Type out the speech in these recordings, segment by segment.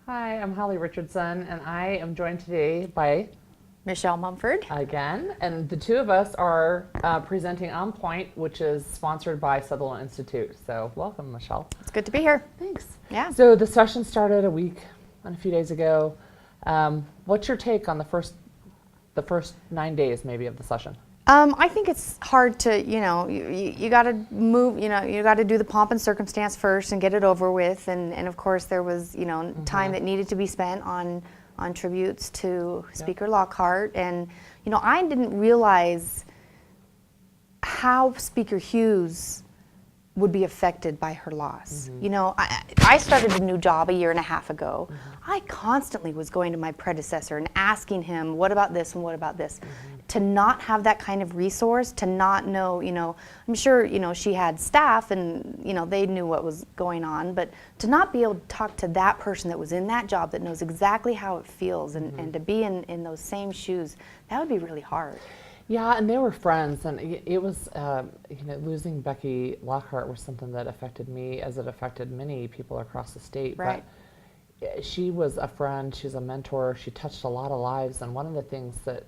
Hi, I'm Holly Richardson, and I am joined today by Michelle Mumford. again, and the two of us are presenting On Point, which is sponsored by Sutherland Institute. So welcome, Michelle. It's good to be here. Thanks. Yeah. So the session started a week and a few days ago. What's your take on the first 9 days maybe of the session? I think it's hard to, you got to move, you got to do the pomp and circumstance first and get it over with. And of course, there was, time that needed to be spent on tributes to Speaker Lockhart. And, I didn't realize how Speaker Hughes would be affected by her loss. I started a new job a year and a half ago. I constantly was going to my predecessor and asking him, what about this and what about this? To not have that kind of resource, to not know, I'm sure, she had staff and, they knew what was going on, but to not be able to talk to that person that was in that job that knows exactly how it feels and to be in those same shoes, that would be really hard. Yeah, and they were friends, and it was, losing Becky Lockhart was something that affected me as it affected many people across the state. Right. But she was a friend, she's a mentor, she touched a lot of lives, and one of the things that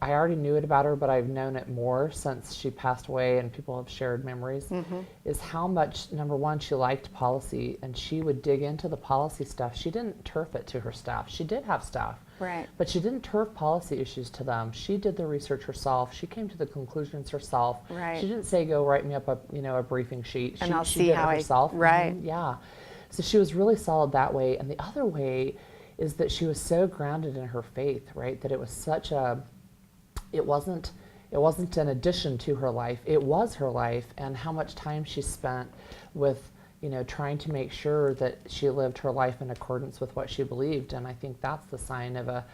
I already knew it about her, but I've known it more since she passed away and people have shared memories, is how much, number one, she liked policy, and she would dig into the policy stuff. She didn't turf it to her staff. She did have staff. Right. But she didn't turf policy issues to them. She did the research herself. She came to the conclusions herself. Right. She didn't say, go write me up a briefing sheet. And I'll she see did how it herself. Right. Yeah. So she was really solid that way. And the other way is that she was so grounded in her faith, right? That it was such a, it wasn't an addition to her life. It was her life, and how much time she spent with, trying to make sure that she lived her life in accordance with what she believed. And I think that's the sign of a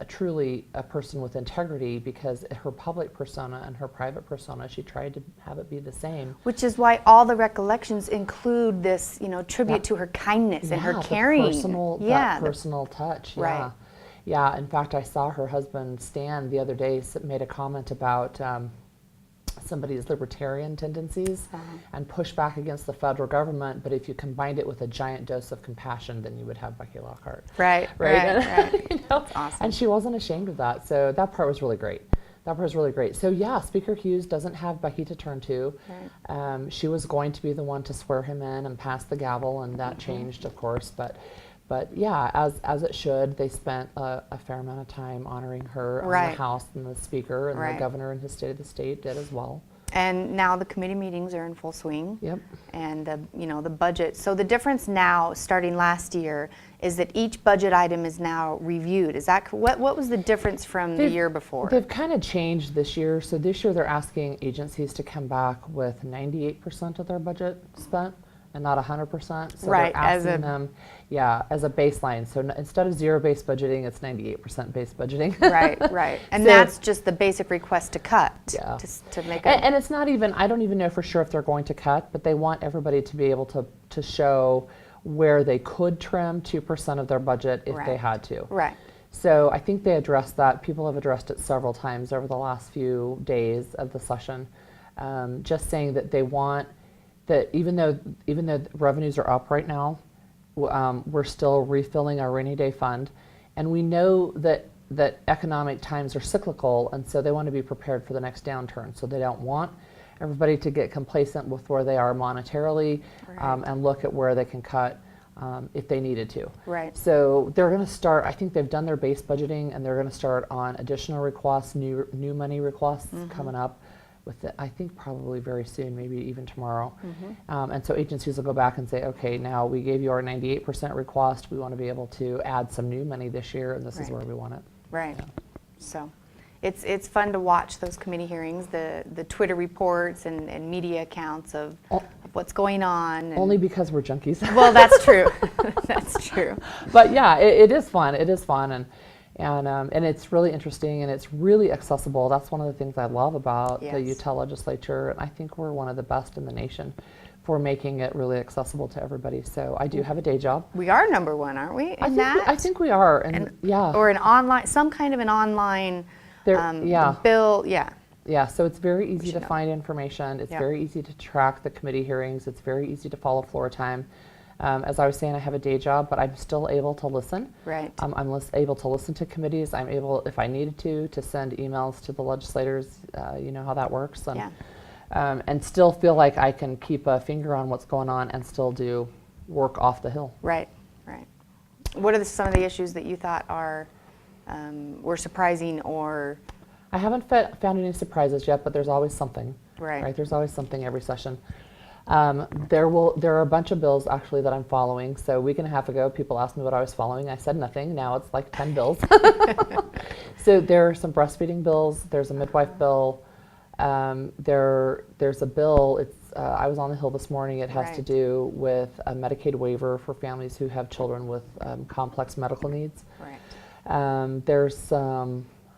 truly a person with integrity, because her public persona and her private persona, she tried to have it be the same. Which is why all the recollections include this, tribute to her kindness and her caring. That personal touch. Yeah. Right. Yeah, in fact, I saw her husband, Stan, the other day made a comment about somebody's libertarian tendencies and push back against the federal government, but if you combined it with a giant dose of compassion, then you would have Becky Lockhart. Right. That's awesome. And she wasn't ashamed of that, so that part was really great. So yeah, Speaker Hughes doesn't have Becky to turn to. Right. She was going to be the one to swear him in and pass the gavel, and that changed, of course, But yeah, as it should, they spent a fair amount of time honoring her on the House, and the Speaker and the Governor and his State of the State did as well. And now the committee meetings are in full swing. Yep. And the budget. So the difference now, starting last year, is that each budget item is now reviewed. Is that what was the difference from the year before? They've kind of changed this year. So this year they're asking agencies to come back with 98% of their budget spent, and not 100%. So they're asking them, as a baseline. So instead of zero-based budgeting, it's 98% based budgeting. Right. And so that's just the basic request to cut. Yeah. To make and it's not even, I don't even know for sure if they're going to cut, but they want everybody to be able to show where they could trim 2% of their budget if they had to. Right. So I think they addressed that. People have addressed it several times over the last few days of the session, just saying that they want that even though revenues are up right now, we're still refilling our rainy day fund, and we know that economic times are cyclical, and so they want to be prepared for the next downturn. So they don't want everybody to get complacent with where they are monetarily, and look at where they can cut if they needed to. Right. So they're going to start. I think they've done their base budgeting, and they're going to start on additional requests, new money requests coming up. I think probably very soon, maybe even tomorrow. And so agencies will go back and say, okay, now we gave you our 98% request. We want to be able to add some new money this year, and this is where we want it. Right. Yeah. So it's fun to watch those committee hearings, the Twitter reports and media accounts of what's going on. Only because we're junkies. Well, that's true. That's true. But yeah, it is fun. It is fun. And it's really interesting, and it's really accessible. That's one of the things I love about the Utah legislature, and I think we're one of the best in the nation for making it really accessible to everybody. So I do have a day job. We are number one, aren't we? I think we are, or an online, some kind of an online bill. Yeah, so it's very easy to find information. It's very easy to track the committee hearings. It's very easy to follow floor time. As I was saying, I have a day job, but I'm still able to listen. Right. I'm able to listen to committees. I'm able, if I needed to send emails to the legislators. You know how that works. And, Yeah. And still feel like I can keep a finger on what's going on and still do work off the Hill. Right, right. What are some of the issues that you thought were surprising or? I haven't found any surprises yet, but there's always something. Right. There's always something every session. There are a bunch of bills actually that I'm following. So a week and a half ago, people asked me what I was following. I said nothing. Now it's like 10 bills. So there are some breastfeeding bills. There's a midwife bill. There's a bill. I was on the Hill this morning. It has to do with a Medicaid waiver for families who have children with complex medical needs. Right.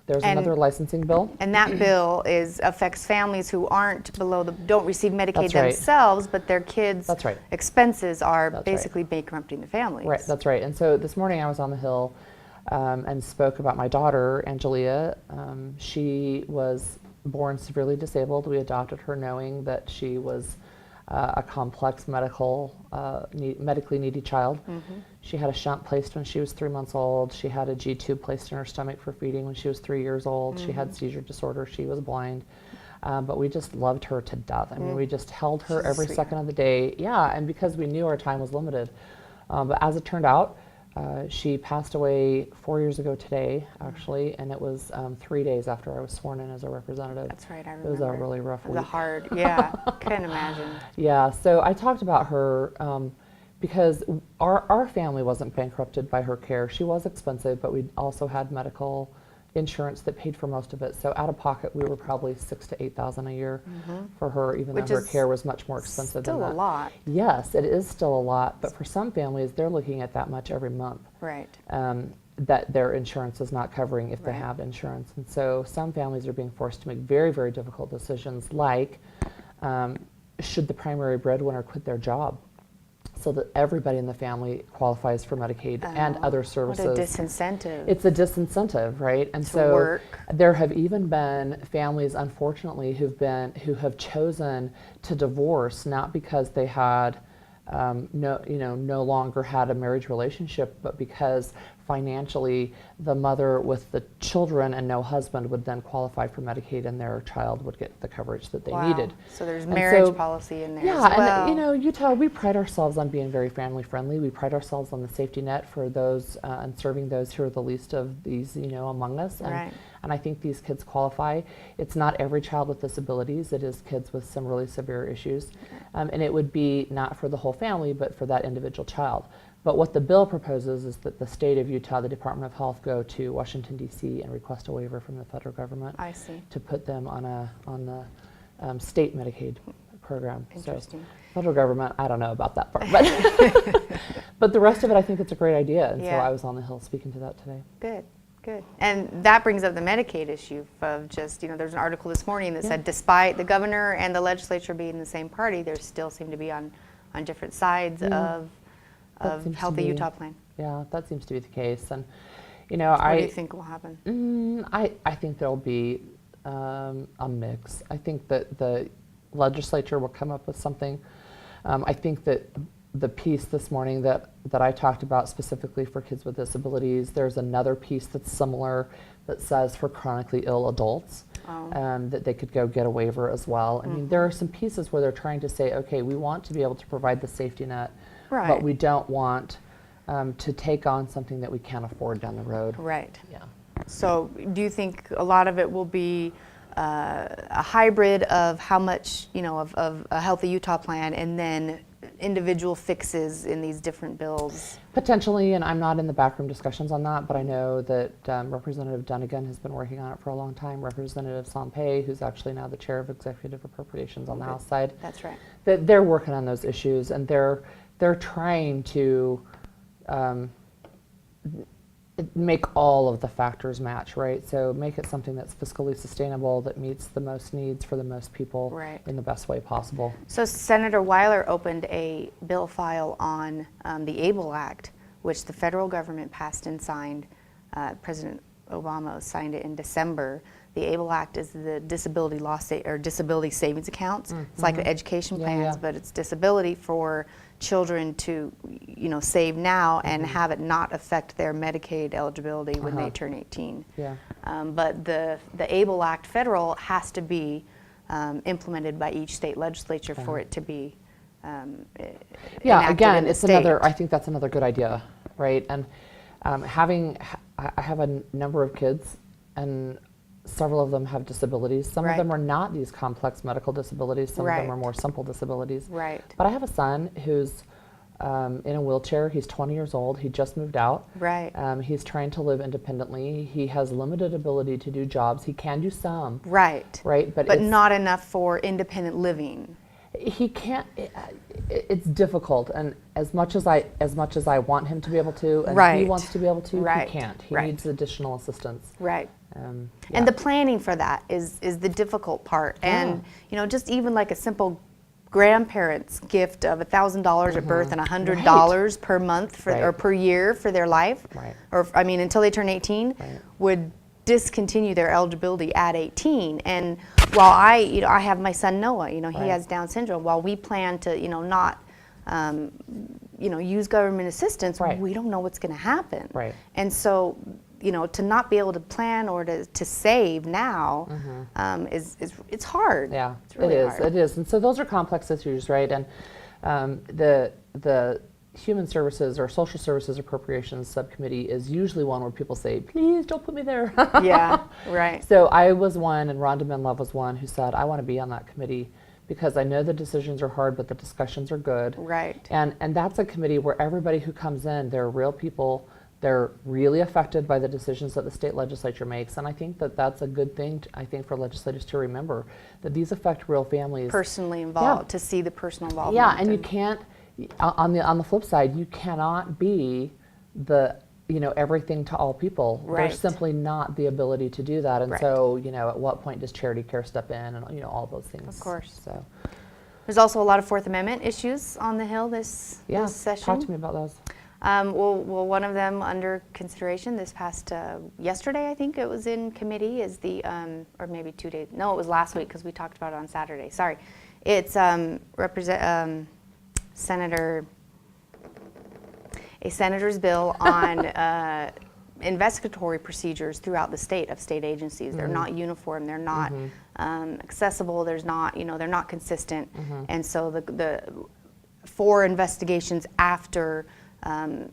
There's another licensing bill. And that bill affects families who don't receive Medicaid That's right. themselves, but their kids' That's right. expenses are That's basically bankrupting the families. Right, that's right. And so this morning I was on the Hill and spoke about my daughter, Angelia. She was born severely disabled. We adopted her knowing that she was a complex medically needy child. Mm-hmm. She had a shunt placed when she was 3 months old. She had a G-tube placed in her stomach for feeding when she was 3 years old. Mm-hmm. She had seizure disorder. She was blind. But we just loved her to death. I mean, we just held her every second of the day. Yeah, and because we knew our time was limited. But as it turned out, she passed away 4 years ago today, actually, and it was 3 days after I was sworn in as a representative. That's right, I remember. It was a really rough week. Couldn't imagine. Yeah, so I talked about her because our family wasn't bankrupted by her care. She was expensive, but we also had medical insurance that paid for most of it. So out of pocket, we were probably $6,000 to $8,000 a year for her, even though her care was much more expensive than that. Still a lot. Yes, it is still a lot, but for some families, they're looking at that much every month. Right. That their insurance is not covering if they have insurance. And so some families are being forced to make very, very difficult decisions like, should the primary breadwinner quit their job so that everybody in the family qualifies for Medicaid and other services? What a disincentive. It's a disincentive, right? And so there have even been families, unfortunately, who have chosen to divorce not because they had no longer had a marriage relationship, but because financially the mother with the children and no husband would then qualify for Medicaid and their child would get the coverage that they needed. So there's marriage policy in there as well. Yeah, and Utah, we pride ourselves on being very family friendly. We pride ourselves on the safety net for those and serving those who are the least of these, among us. And I think these kids qualify. It's not every child with disabilities. It is kids with some really severe issues. And it would be not for the whole family, but for that individual child. But what the bill proposes is that the state of Utah, the Department of Health, go to Washington, D.C. and request a waiver from the federal government to put them on the state Medicaid program. Interesting. So federal government, I don't know about that part. But the rest of it, I think it's a great idea. And so I was on the Hill speaking to that today. Good. Good. And that brings up the Medicaid issue of just, there's an article this morning that said despite the governor and the legislature being the same party, they still seem to be on different sides of Healthy Utah Plan. Yeah, that seems to be the case. And, what do you think will happen? I think there'll be a mix. I think that the legislature will come up with something. I think that the piece this morning that I talked about specifically for kids with disabilities, there's another piece that's similar that says for chronically ill adults that they could go get a waiver as well. I mean, there are some pieces where they're trying to say, okay, we want to be able to provide the safety net, but we don't want to take on something that we can't afford down the road. Right. Yeah. So do you think a lot of it will be a hybrid of how much, of a Healthy Utah Plan and then individual fixes in these different bills? Potentially, and I'm not in the backroom discussions on that, but I know that Representative Dunnigan has been working on it for a long time. Representative Sampay, who's actually now the chair of Executive Appropriations on the House side. That's right. That they're working on those issues, and they're trying to make all of the factors match, right? So make it something that's fiscally sustainable, that meets the most needs for the most people in the best way possible. So Senator Weiler opened a bill file on the ABLE Act, which the federal government passed and signed. President Obama signed it in December. The ABLE Act is the disability disability savings accounts. It's like the education plans, but it's disability children to, save now and have it not affect their Medicaid eligibility when they turn 18. Yeah. But the ABLE Act federal has to be implemented by each state legislature for it to be Yeah, enacted again, in the it's state. I think that's another good idea, right? And I have a number of kids, and several of them have disabilities. Some of them are not these complex medical disabilities. Some of them are more simple disabilities. Right. But I have a son who's in a wheelchair. He's 20 years old. He just moved out. Right. He's trying to live independently. He has limited ability to do jobs. He can do some. Right. Right. But not enough for independent living. He can't. It's difficult, and as much as I want him to be able to, and he wants to be able to, he can't. He needs additional assistance. Right. And the planning for that is the difficult part. And just even like a simple grandparent's gift of $1,000 at birth and $100 per month or per year for their life, or until they turn 18, would discontinue their eligibility at 18. And while I have my son Noah, he has Down syndrome. While we plan to not use government assistance, we don't know what's going to happen. Right. And so to not be able to plan or to save now it's hard. Yeah, it's really hard. It is. And so those are complex issues, right? And the Human Services or Social Services Appropriations Subcommittee is usually one where people say, please don't put me there. Yeah, right. So I was one, and Rhonda Menlove was one who said, I want to be on that committee because I know the decisions are hard, but the discussions are good. Right. And that's a committee where everybody who comes in, they're real people. They're really affected by the decisions that the state legislature makes. And I think that that's a good thing, for legislators to remember, that these affect real families. Personally involved, to see the personal involvement. Yeah, and you can't, on the flip side, you cannot be the everything to all people. Right. There's simply not the ability to do that. And so, at what point does charity care step in, and all those things. Of course. So there's also a lot of Fourth Amendment issues on the Hill this session. Talk to me about those. Well, one of them under consideration this past yesterday, I think it was in committee, is the or maybe 2 days. No, it was last week because we talked about it on Saturday. Sorry, it's senator's bill on investigatory procedures throughout the state of state agencies. They're not uniform. They're not accessible. They're not consistent. And so the for investigations after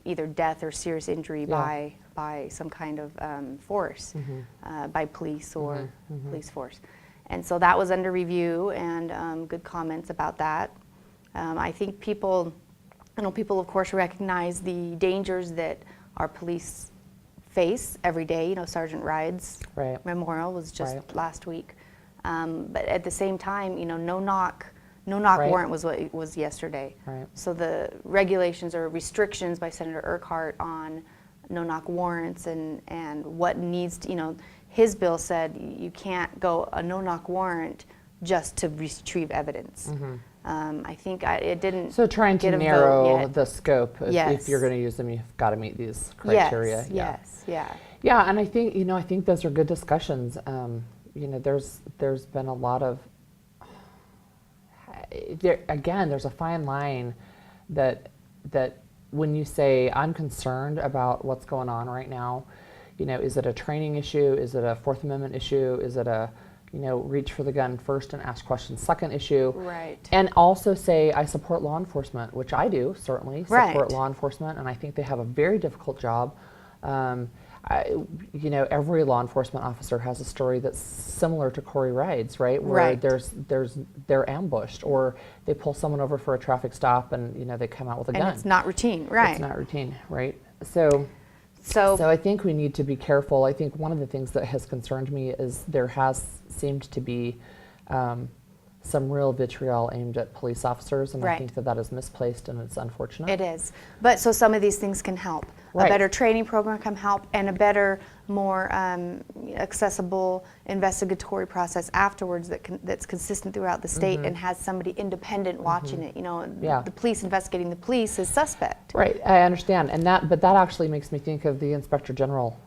either death or serious injury by some kind of force, by police or police force. And so that was under review, and good comments about that. I think people of course recognize the dangers that our police face every day. Sergeant Ride's memorial was just last week. But at the same time, no knock warrant was what was yesterday. Right. So the regulations or restrictions by Senator Urquhart on no-knock warrants and what needs to, his bill said you can't go a no-knock warrant just to retrieve evidence. I think it didn't. So trying to narrow the scope. Yes. If you're going to use them, you've got to meet these criteria. Yes. Yeah, and I think those are good discussions. There's been a lot of. There's a fine line that when you say I'm concerned about what's going on right now, is it a training issue? Is it a Fourth Amendment issue? Is it a reach for the gun first and ask questions second issue? Right. And also say I support law enforcement, which I do certainly support law enforcement, and I think they have a very difficult job. Every law enforcement officer has a story that's similar to Corey Ride's, right? Where they're ambushed, or they pull someone over for a traffic stop, and they come out with a gun. And it's not routine, right? It's not routine, right? So I think we need to be careful. I think one of the things that has concerned me is there has seemed to be some real vitriol aimed at police officers, and I think that is misplaced, and it's unfortunate. It is. But so some of these things can help. A better training program can help, and a better, more accessible investigatory process afterwards that's consistent throughout the state and has somebody independent watching it. The police investigating the police is suspect. Right, I understand. But that actually makes me think of the Inspector General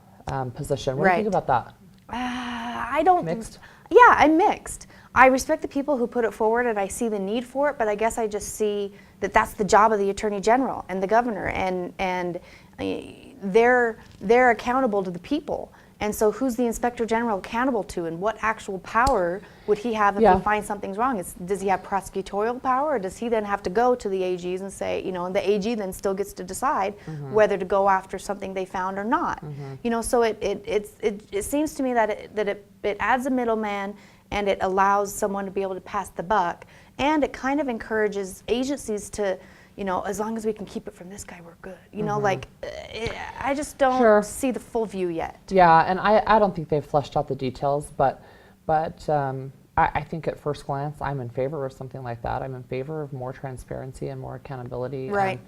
position. What do you think about that? I don't. Mixed? Yeah, I'm mixed. I respect the people who put it forward, and I see the need for it, but I guess I just see that's the job of the Attorney General and the governor, and they're accountable to the people. And so who's the Inspector General accountable to, and what actual power would he have if he finds something's wrong? Does he have prosecutorial power, or does he then have to go to the AGs and say, and the AG then still gets to decide whether to go after something they found or not? So it seems to me that it adds a middleman, and it allows someone to be able to pass the buck, and it kind of encourages agencies to, as long as we can keep it from this guy, we're good. I just don't see the full view yet. Yeah, and I don't think they've fleshed out the details, but I think at first glance, I'm in favor of something like that. I'm in favor of more transparency and more accountability. Right.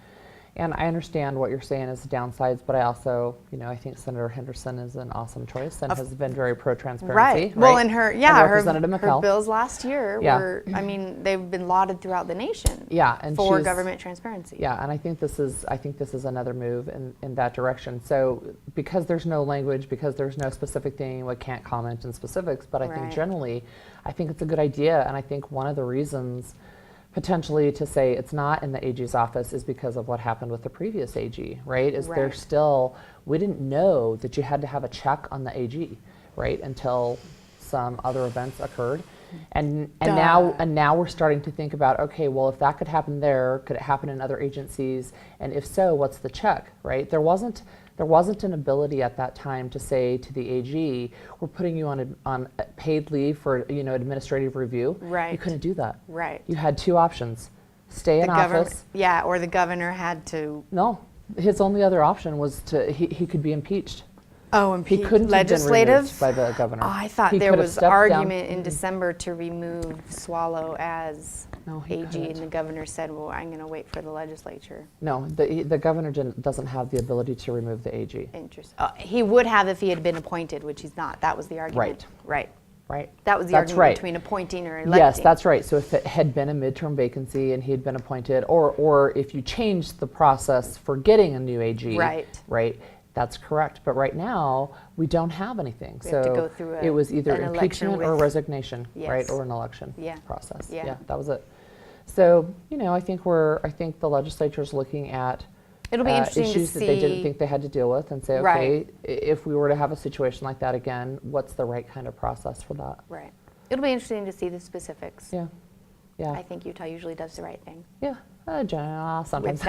And I understand what you're saying is the downsides, but I also, I think Senator Henderson is an awesome choice and has been very pro-transparency. Right. Well, and her McCall. bills last year were, they've been lauded throughout the nation. Yeah, and for government transparency. Yeah, and I think this is another move in that direction. So because there's no language, because there's no specific thing, we can't comment in specifics. But I think generally, I think it's a good idea, and I think one of the reasons potentially to say it's not in the AG's office is because of what happened with the previous AG, right? We didn't know that you had to have a check on the AG, right, until some other events occurred. And now we're starting to think about, okay, well, if that could happen there, could it happen in other agencies? And if so, what's the check, right? There wasn't an ability at that time to say to the AG, we're putting you on paid leave for administrative review. Right. You couldn't do that. Right. You had two options: stay in office. Yeah, or the governor had to. No, his only other option was he could be impeached. Oh, he couldn't legislative? have been removed by the governor. Oh, I thought there was argument in December to remove Swallow as AG, and the governor said, well, I'm going to wait for the legislature. No, the governor doesn't have the ability to remove the AG. Interesting. He would have if he had been appointed, which he's not. That was the argument. Right. That was the argument between appointing or electing. Yes, that's right. So if it had been a midterm vacancy and he had been appointed, or if you changed the process for getting a new AG, right, that's correct. But right now, we don't have anything. We have to go through it was either impeachment or resignation, right, or an election process. Yeah, that was it. So, I think the legislature's looking at it'll be interesting issues to that they didn't think they had to deal with, and say, okay, if we were to have a situation like that again, what's the right kind of process for that? Right. It'll be interesting to see the specifics. Yeah. I think Utah usually does the right thing. Yeah. Sometimes.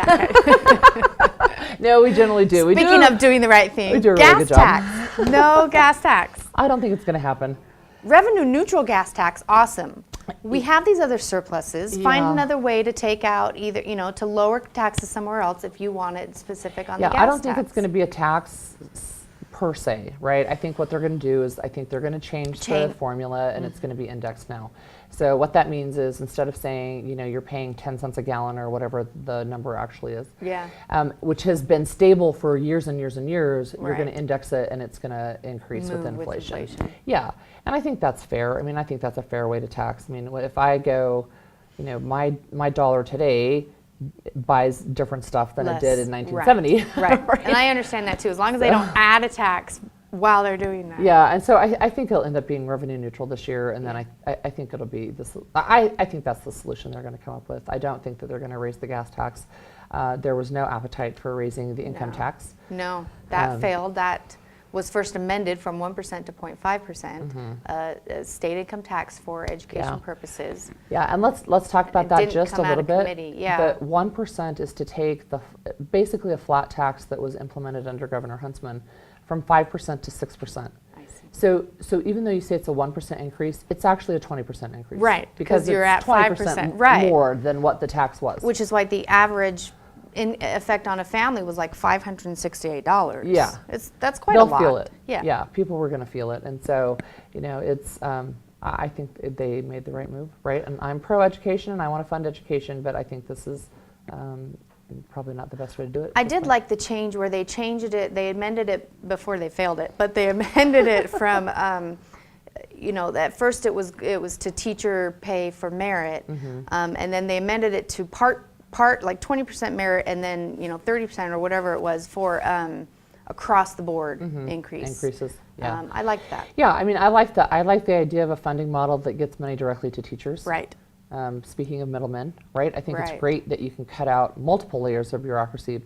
No, we generally do. Speaking of doing the right thing, we do a really good job. Tax. No gas tax. I don't think it's going to happen. Revenue neutral gas tax, awesome. We have these other surpluses. Find another way to take out either, to lower taxes somewhere else if you want it specific on the gas tax. I don't think it's going to be a tax per se, right? I think what they're going to do is they're going to change the formula, and it's going to be indexed now. So what that means is instead of saying, you're paying 10 cents a gallon or whatever the number actually is, which has been stable for years and years and years, you're going to index it, and it's going to increase with inflation. Yeah, and I think that's fair. I mean, I think that's a fair way to tax. I mean, if I go, my dollar today buys different stuff than it did in 1970. Right. And I understand that too, as long as they don't add a tax while they're doing that. Yeah, and so I think it'll end up being revenue neutral this year, and then I think it'll be this. I think that's the solution they're going to come up with. I don't think that they're going to raise the gas tax. There was no appetite for raising the income tax. No, that failed. That was first amended from 1% to 0.5%, state income tax for education purposes. Yeah, and let's talk about that just a little bit. Yeah. The 1% is to take basically a flat tax that was implemented under Governor Huntsman from 5% to 6%. I see. So even though you say it's a 1% increase, it's actually a 20% increase. Right, because you're at 20% more than what the tax was. Which is why the average effect on a family was like $568. Yeah. That's quite a lot. They'll feel it. Yeah, people were going to feel it. And so, it's, I think they made the right move, right? And I'm pro-education, and I want to fund education, but I think this is probably not the best way to do it. I did like the change where they changed it, they amended it before they failed it, but they amended it from, at first it was to teacher pay for merit, and then they amended it to part like 20% merit, and then 30% or whatever it was for across the board increases. Yeah, I like that. Yeah, I mean, I like the idea of a funding model that gets money directly to teachers. Right. Speaking of middlemen, right? I think Right. it's great that you can cut out multiple layers of bureaucracy,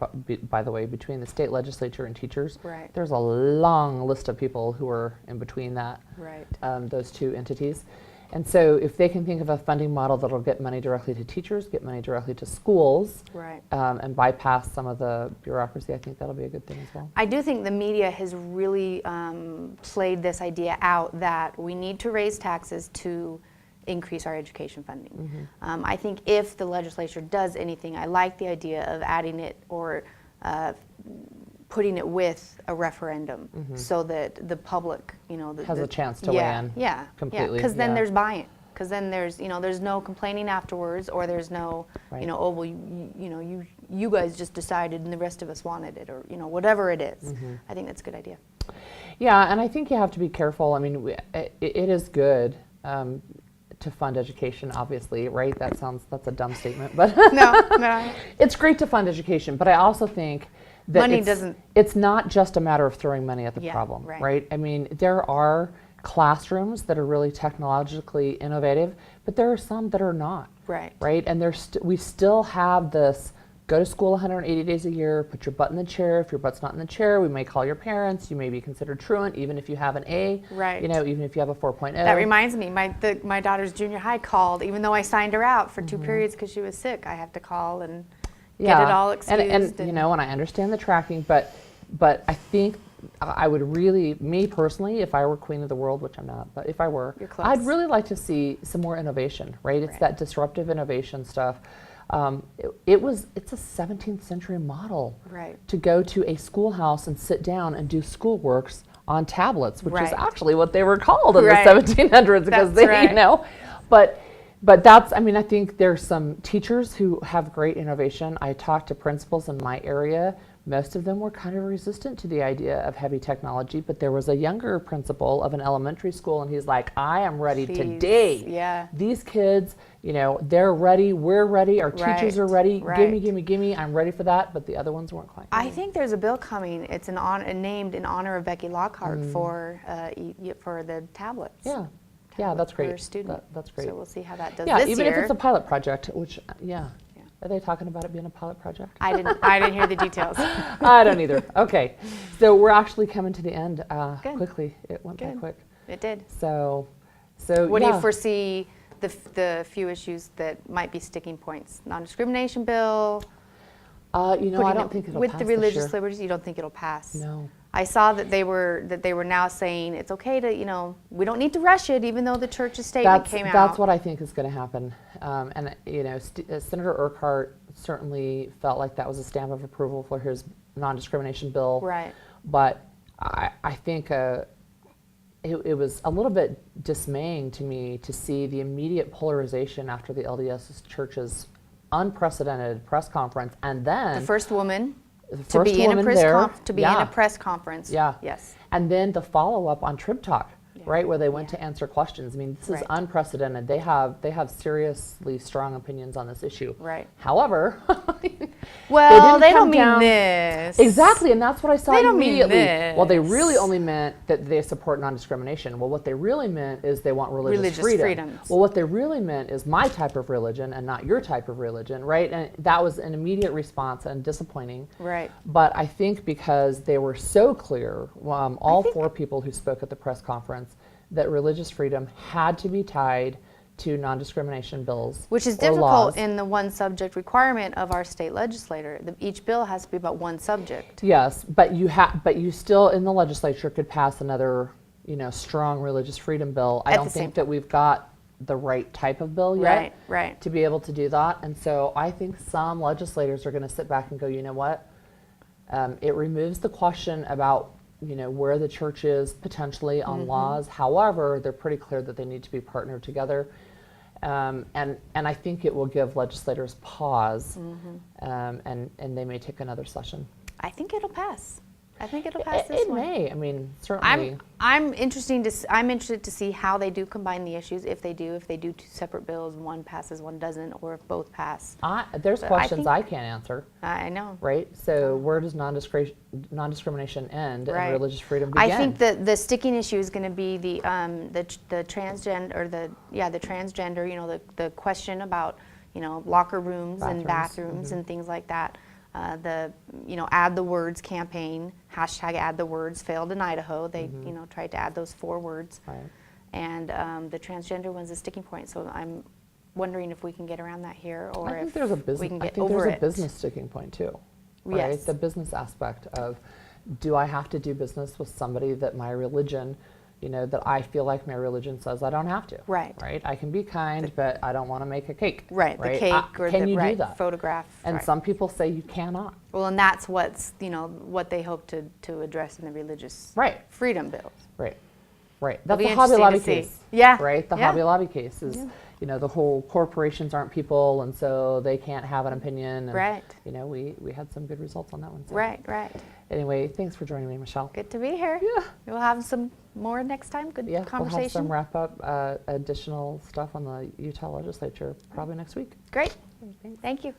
by the way, between the state legislature and teachers. Right. There's a long list of people who are in between that, Right. those two entities. And so if they can think of a funding model that'll get money directly to teachers, get money directly to schools, Right. and bypass some of the bureaucracy, I think that'll be a good thing as well. I do think the media has really played this idea out that we need to raise taxes to increase our education funding. I think if the legislature does anything, I like the idea of adding it or putting it with a referendum so that the public, Has a chance to weigh in completely. because then there's buy-in. Because then there's no complaining afterwards, or there's no, Right. oh well, you guys just decided and the rest of us wanted it, or whatever it is. I think that's a good idea. Yeah, and I think you have to be careful. I mean, it is good to fund education, obviously, right? That's a dumb statement, but No. it's great to fund education. But I also think that Money doesn't- it's not just a matter of throwing money at the Yeah, problem, right. right? I mean, there are classrooms that are really technologically innovative, but there are some that are not, Right. right? And we still have this. Go to school 180 days a year, put your butt in the chair. If your butt's not in the chair, we may call your parents. You may be considered truant, even if you have an A, Right. even if you have a 4.0. That reminds me, my daughter's junior high called, even though I signed her out for 2 periods because she was sick. I have to call and get it all excused. And I understand the tracking, but I think I would really, me personally, if I were queen of the world, which I'm not, but if I were, You're close. I'd really like to see some more innovation, right? It's Right. that disruptive innovation stuff. It's a 17th century model Right. to go to a schoolhouse and sit down and do schoolworks on tablets, which is Right. actually what they were called in Right. the 1700s because That's they, right. But that's, I think there's some teachers who have great innovation. I talked to principals in my area. Most of them were kind of resistant to the idea of heavy technology, but there was a younger principal of an elementary school, and he's like, I am ready today. Yeah. These kids, they're ready, we're ready, our teachers Right. are ready. Right. Gimme, I'm ready for that, but the other ones weren't quite ready. I think there's a bill coming. It's named in honor of Becky Lockhart for the tablets. Yeah, that's great. For students. That's great. So we'll see how that does Yeah, this even year. if it's a pilot project, which, Are they talking about it being a pilot project? I didn't hear the details. I don't either. Okay, so we're actually coming to the end Good. quickly. It went by Good. quick. It did. So What do yeah. you foresee the few issues that might be sticking points? Non-discrimination bill. I putting don't it think it'll with pass the this religious year. liberties. You don't think it'll pass? No. I saw that they were now saying it's okay to we don't need to rush it, even though the church's statement came out. That's what I think is going to happen. And Senator Urquhart certainly felt like that was a stamp of approval for his non-discrimination bill. Right. But I think it was a little bit dismaying to me to see the immediate polarization after the LDS Church's unprecedented press conference, and then The first woman the to first be in a woman press there, in a press conference. Yeah. Yes. And then the follow-up on Trib Talk, Yeah. right, where they went Yeah. to answer questions. I mean, this is Right. unprecedented. They have seriously strong opinions on this issue. Right. However, Well, didn't they come don't mean down- this. Exactly, and that's what I saw They don't mean immediately. Well, they really this. only meant that they support non-discrimination. Well, what they really meant is they want religious freedom. freedoms. Well, what they really meant is my type of religion and not your type of religion, right? And that was an immediate response and disappointing. Right. But I think because they were so clear, all four people who spoke at the press conference, that religious freedom had to be tied to non-discrimination bills, Which is or difficult laws. in the one subject requirement of our state legislator. Each bill has to be about one subject. Yes, but you still in the legislature could pass another, strong religious freedom bill. I At don't the same think that we've got the right type of bill yet Right. to be able to do that. And so I think some legislators are going to sit back and go, you know what? It removes the question about where the church is potentially on laws. However, they're pretty clear that they need to be partnered together. And I think it will give legislators pause, and they may take another session. I think it'll pass. I think it'll pass this It one. may. I mean, certainly. I'm interested to see how they do combine the issues. If they do two separate bills, one passes, one doesn't, or if both pass. There's But questions think- I can't answer, I know. right? So where does non-discrimination end Right. and religious freedom begin? I think that the sticking issue is going to be the transgender, or the transgender. You know, the question about, you know, locker rooms and bathrooms and things like that. Add the words campaign, hashtag add the words, failed in Idaho. They, you know, tried to add those 4 words. Right. And the transgender one's a sticking point. So I'm wondering if we can get around that here, or I think if there's a business. we can I get think over there's it. a business sticking point too. Right? Yes. The business aspect of, do I have to do business with somebody that my religion, you know, that I feel like my religion says I don't have to. Right. Right. I can be kind, but I don't want to make a cake. Right. The cake or can the you do that? photograph. And right. some people say you cannot. Well, and that's what they hope to address in the religious Right. freedom bills. Right. Right. It'll That's be the Hobby interesting Lobby to see. case. Yeah. Right. The Yeah. Hobby Lobby case is, you know, the whole corporations aren't people, and so they can't have an opinion. And, Right. You know, we had some good results on that one. So. Right. Right. Anyway, thanks for joining me, Michelle. Good to be here. Yeah. We'll have some more next time. Good Yeah, conversation. we'll have some wrap up additional stuff on the Utah legislature probably next week. Great. Thank you.